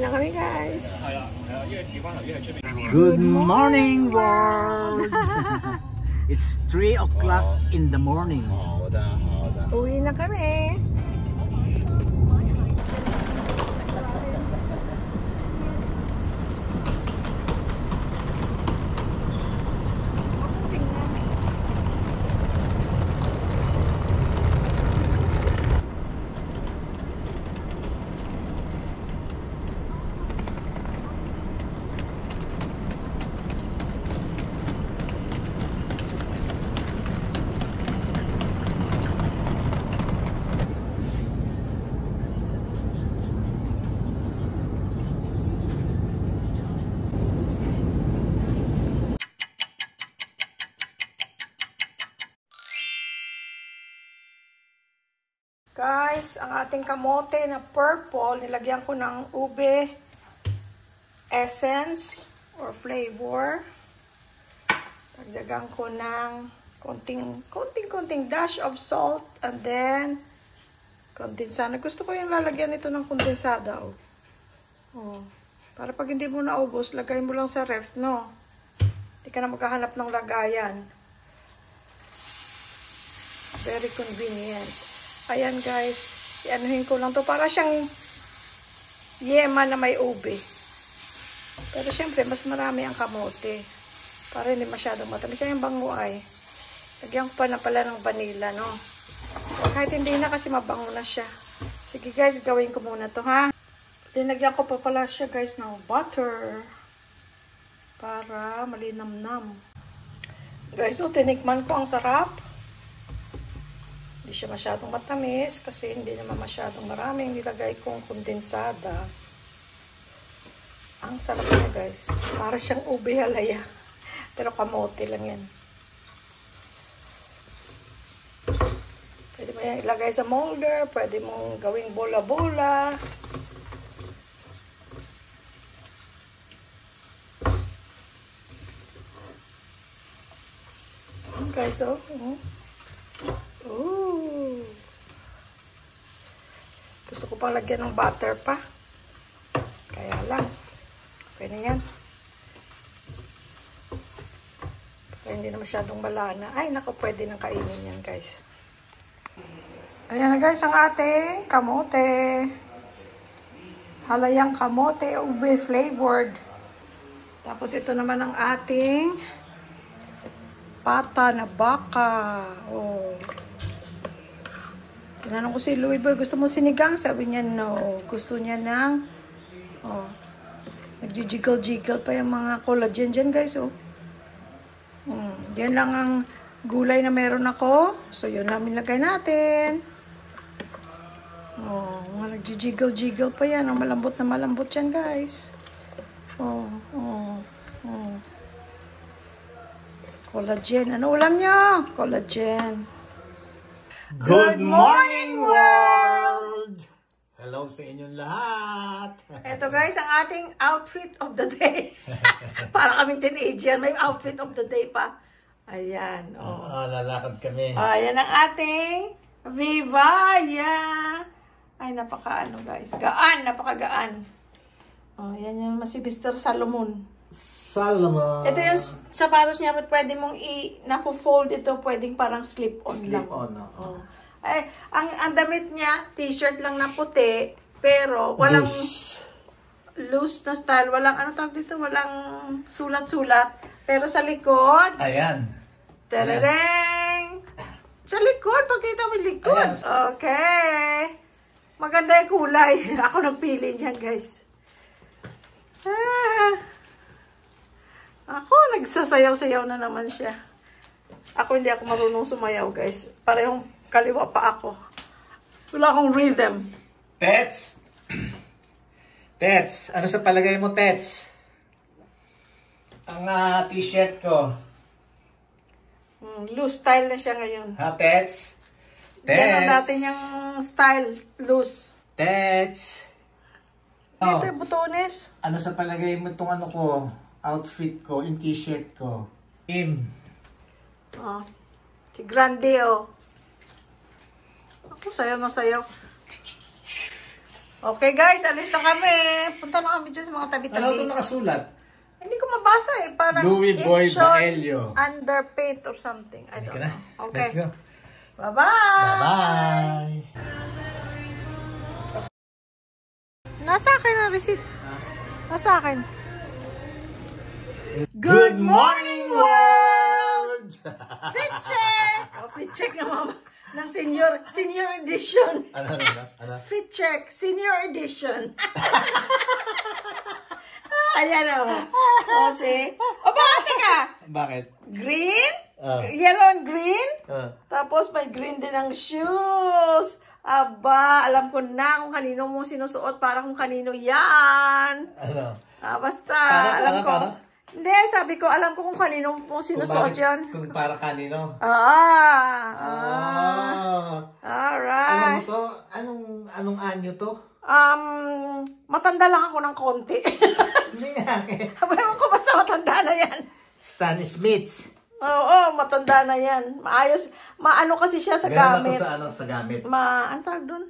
na kami, guys. Good morning, world! It's 3 o'clock in the morning. Uwi na kami. Guys, ang ating kamote na purple, nilagyan ko ng ube essence or flavor. Dagdagan ko ng konting dash of salt and then kondensada. Gusto ko yung lalagyan ito ng kondensada. Oh. Para pag hindi mo naubos, lagay mo lang sa ref, no? Hindi ka na maghahanap ng lagayan. Very convenient. Ayan guys, ianuhin ko lang to para siyang yema na may ube. Pero syempre, mas marami ang kamote. Para hindi masyadong matamis. Ayan bango ay. Lagyan ko pa na pala ng vanilla, no? Kahit hindi na kasi mabango na siya. Sige guys, gawin ko muna to, ha? Linagyan ko pa pala siya guys ng butter. Para malinamnam. Guys, tinikman ko, ang sarap. Hindi siya masyadong matamis kasi hindi naman masyadong maraming nilagay kong kondensada. Ang sarap niya guys. Para siyang ube halaya. Pero kamote lang yan. Pwede mo yan ilagay sa molder. Pwede mong gawing bola-bola. Guys, oh. Ooh. Gusto ko pang lagyan ng butter pa. Kaya lang. Okay na yan. Kaya hindi na masyadong malana. Ay, naku, pwede nang kainin yan, guys. Ayan na, guys, ang ating kamote. Halayang kamote, ube flavored. Tapos ito naman ang ating pata na baka. Oh. Tinanong ko si Louie Boy, gusto mo sinigang? Sabi niya, no. Gusto niya ng, oh, nag-jiggle-jiggle pa yung mga collagen dyan, guys, oh. Yan lang ang gulay na meron ako. So, yun lang nilagay natin. Oh, mga nag-jiggle-jiggle pa yan. Oh, malambot na malambot yan, guys. Oh. Collagen. Ano ulam niyo? Collagen. Good morning, world! Hello sa inyong lahat! Ito guys, ang ating outfit of the day. Para kaming teenager, may outfit of the day pa. Ayan. Oh. Lalakad kami. Ayan ang ating Vivaya. Ay, napaka-ano guys. Gaan, napaka-gaan. Oh, yan yung si Mr. Salomon. Ito yung sapatos niya, pwede mong na-fold ito, pwedeng parang slip-on lang. Slip-on, oh. Ay, ang damit niya, t-shirt lang na puti, pero walang loose na style, walang ano tawag dito, walang sulat-sulat. Pero sa likod, ayan. Tarareng! Sa likod, pagkita mo yung likod. Ayan. Okay. Maganda yung kulay. Ako nagpili niyan, guys. Ako, nagsasayaw-sayaw na naman siya. Ako, hindi ako marunong sumayaw, guys. Parehong kaliwa pa ako. Wala akong rhythm. Tets! Tets! Ano sa palagay mo, Tets? Ang t-shirt ko. Loose style na siya ngayon. Ha, Tets? Tets! Yan ang dati niyang style, loose. Tets! Ito yung butones. Ano sa palagay mo itong ano ko? Outfit ko, yung t-shirt ko. Oh, si Grande, oh. Ako, sayaw na sayaw. Okay guys, alis na kami. Punta na kami dyan sa mga tabi-tabi. Ano ito nakasulat? Hindi ko mabasa eh. Parang Louis Boy Baelio. Underpaint or something. I don't know. Okay. Let's go. Bye-bye. Bye-bye. Nasa akin ang receipt. Nasa akin. Good morning, world! Fit check! Fit check na mama. Ng senior edition. Ano? Fit check, senior edition. Ayan o. Kasi, bakit ka? Bakit? Green? Yellow and green? Tapos may green din ang shoes. Aba, alam ko na kung kanino mo sinusuot para kung kanino yan. Ano? Basta, alam ko. Hindi, sabi ko, alam ko kung kanino mo sinusuot yan. Kung para kanino? Alright. Alam mo to? Anong anyo to? Matanda lang ako ng konti. Hindi nga. Ewan ko, basta matanda na yan. Stan Smith. Oo, matanda na yan. Maayos. Maano kasi siya sa gamit. Meron ako sa gamit. Ano tawag doon?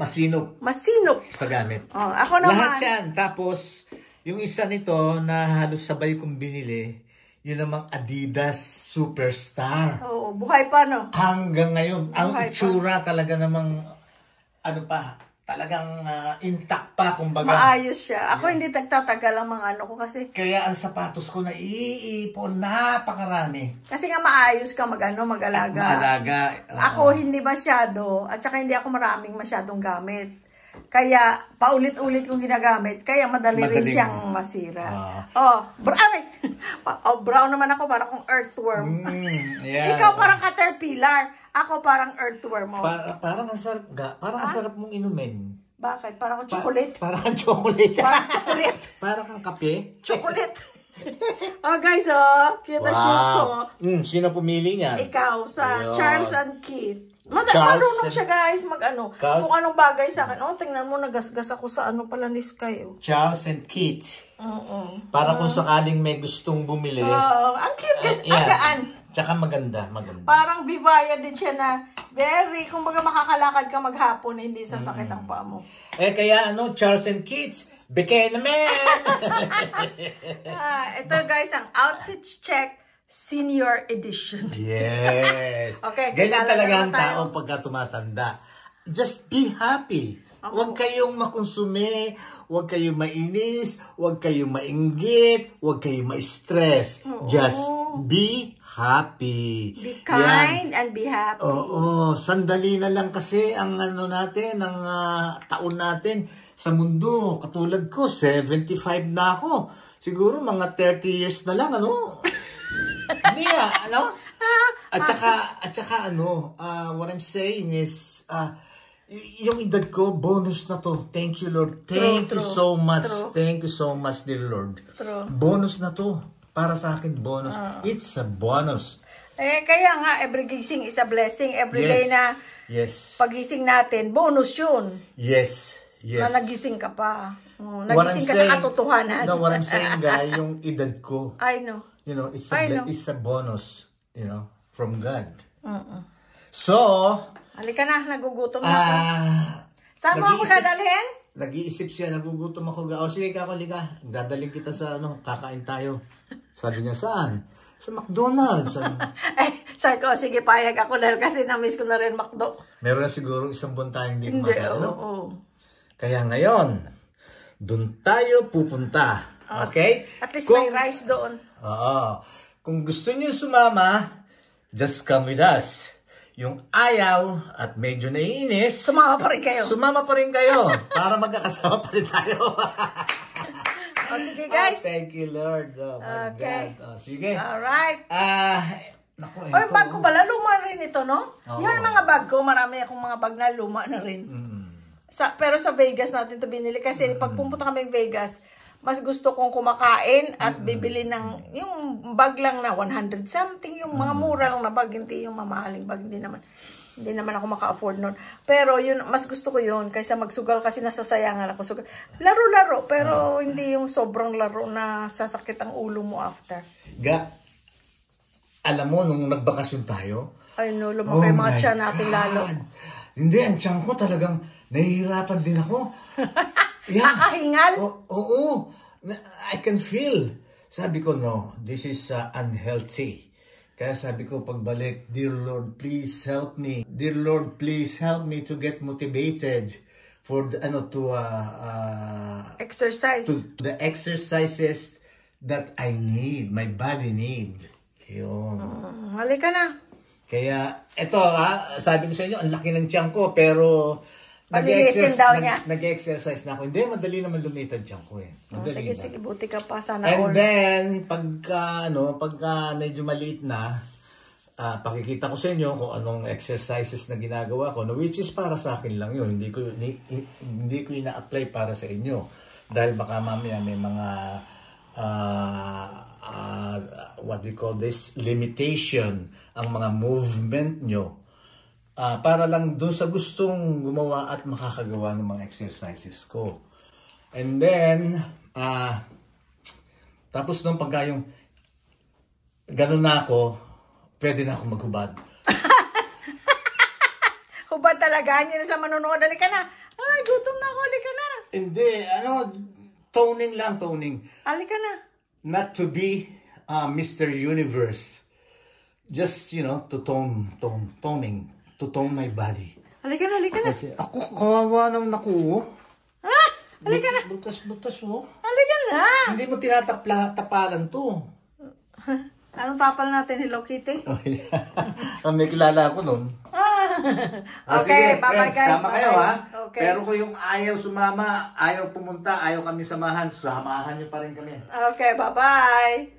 Masinop. Masinop. Sa gamit. Ako naman. Lahat yan. Tapos, yung isa nito na halos sabay kong binili, yun namang Adidas Superstar. Oo, buhay pa, no? Hanggang ngayon. Ang itsura talaga namang, talagang intact pa, kumbaga. Maayos siya. Ako hindi nagtatagal ang mga ano ko kasi. Kaya ang sapatos ko na iipon, napakarami. Kasi nga maayos ka mag-alaga. Maalaga. Ako hindi masyado, at saka hindi ako maraming masyadong gamit. Kaya paulit-ulit kong ginagamit, kaya madali rin siyang masira. Brown naman ako, parang kung earthworm. Yeah. Ikaw parang caterpillar, ako parang earthworm. Parang ang sarap mong inumin. Bakit? Parang kang chocolate? Parang kang chocolate. Parang chocolate. Parang kang kape. Chocolate. Guys, cute na shoes ko. Sino pumili niyan? Ikaw, sa Charles and Keith. Marunong siya guys, kung anong bagay sa akin. Tingnan mo, nagasgas ako sa pala ni Sky. Charles and Keith. Para kung sakaling may gustong bumili. Ang cute guys, ang gaan. Tsaka maganda. Parang bivaya din siya na kung baga makakalakad ka maghapon, hindi sasakit ang paa mo. Kaya Charles and Keith, bigay naman! Ito guys, ang Outfits Check Senior Edition. Yes! Okay, ganyan talaga ang tao pagka tumatanda. Just be happy. Huwag kayong makonsume, huwag kayong mainis, huwag kayong mainggit, huwag kayong ma-stress. Just be happy. Be kind and be happy. Oo, sandali na lang kasi ang natin, ang taon natin sa mundo. Katulad ko, 75 na ako. Siguro mga 30 years na lang, Hindi At saka what I'm saying is, yung edad ko, bonus na to. Thank you, Lord. Thank you so much. Thank you so much, dear Lord. Bonus na to. Para sa akin, bonus. It's a bonus. Kaya nga, every gising is a blessing. Every day na pagising natin, bonus yun. Yes. Na nagising ka pa. Nagising ka sa katotohanan. No, what I'm saying, guy, yung edad ko. I know. It's a bonus, from God. So, halika na, nagugutom na ako. Saan mo ako dadalhin? Nag-iisip siya, nagugutom ako. Sige, halika. Dadaling kita sa kakain tayo. Sabi niya, saan? Sa McDonald's. Sabi ko, sige, payag ako dahil kasi na-miss ko na rin McDo. Meron na siguro isang buwan tayong hindi kumakain. Oo. Kaya ngayon, doon tayo pupunta. Okay? At least may rice doon. Oo. Kung gusto niyo sumama, just come with us. Yung ayaw at medyo naiinis, sumama pa rin kayo. Sumama pa rin kayo para magkakasama pa rin tayo. Sige guys. Thank you, Lord. Oh my God. Sige. Alright. Naku, yung bag ko pala, luma rin ito, no? Yan mga bag ko, marami akong mga bag na luma na rin. Pero sa Vegas natin ito binili kasi pag pumunta kami Vegas, mas gusto kong kumakain at bibili ng yung bag lang na 100 something, yung mga mura lang na bag, hindi yung mamahaling bag, hindi naman ako maka-afford nun. Pero yun, mas gusto ko yun kaysa magsugal kasi nasasayangan ako. Sugal. Laro-laro, pero hindi yung sobrang laro na sasakit ang ulo mo after. Alam mo, nung nagbakasyon tayo, ay no, lumaki mga tiyan natin lalo. Hindi, ang tiyan ko talagang nahihirapan din ako. Yeah. Nakahingal? Oo. I can feel. Sabi ko, no, this is unhealthy. Kaya sabi ko pagbalik, Dear Lord, please help me. Dear Lord, please help me to get motivated for the, Exercise. to the exercises that I need, my body need. Yun. Halika na. Kaya, eto sabi ko sa inyo, ang laki ng tiyan ko, pero Palilitin daw niya. nag-exercise na ako. Hindi, madali naman lumitad tiyan ko eh. Madali Sige, buti ka pa. Sana And all. then, pagka medyo maliit na, pakikita ko sa inyo kung anong exercises na ginagawa ko, which is para sa akin lang yun. Hindi ko ina-apply para sa inyo. Dahil baka mamaya may mga, what do you call this, limitation ang mga movement nyo. Para lang doon sa gustong gumawa at makakagawa ng mga exercises ko. And then, tapos nung pagka yung ganun na ako, pwede na ako maghubad. Hubad talaga. Hindi na sila manonood. Halika na. Ay, gutom na ako. Halika na. Hindi, toning lang, toning. Halika na. Not to be Mr. Universe. Just, to toning. To tone my body. Halika na, halika na. Ako, kawawa naman ako. Halika na. Butas, oh. Halika na. Hindi mo tinatapalan to. Anong tapal natin, Hello Kitty? May kilala ako nun. Okay, sige, bye-bye friends, guys. sama kayo ha. Okay. Pero kung yung ayaw sumama, ayaw pumunta, ayaw kami samahan, samahan nyo pa rin kami. Okay, bye-bye.